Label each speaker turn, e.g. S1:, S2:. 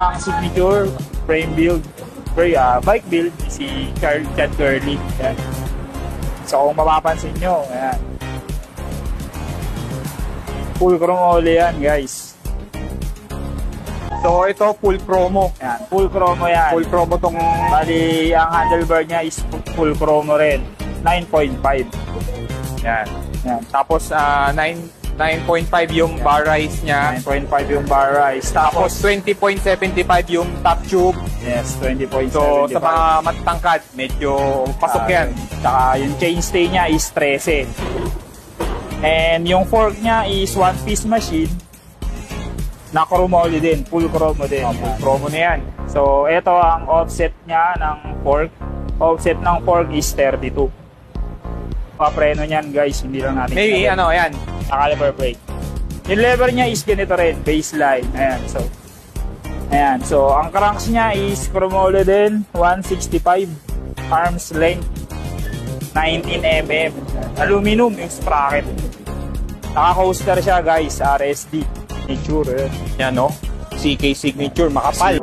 S1: Ang signature frame build, bike build si Chad Curly. Ayan. So kung mapapansin nyo, ayan. Full chrome uli yan, guys.
S2: So ito full chromo.
S1: Ayan, full chromo yan.
S2: Full chromo tong
S1: Bali, ang handlebar niya is full chromo rin. 9.5.
S2: yan.
S1: Ayan.
S2: Tapos 9.5 yung bar rise niya.
S1: 9.5 yung bar rise.
S2: Tapos 20.75 yung top tube.
S1: Yes, 20.75.
S2: So sa mga matangkad, medyo pasok yan.
S1: Saka yung chainstay niya is 13. And yung fork niya is one-piece machine. Na chromoly din, full chromo din.
S2: Full chromo na yan.
S1: So ito ang offset niya ng fork. Offset ng fork is 32. Papreno niyan, guys, hindi lang natin.
S2: Maybe ano, ayan.
S1: Caliper brake. Yung lever niya is ganito rin, baseline. Ayan, so. Ayan, so ang cranks niya is chromoly din, 165 arms length, 19mm. Aluminum yung sprocket. Naka-coaster siya, guys, RSD. Signature,
S2: Yan, no? CK signature, makapal.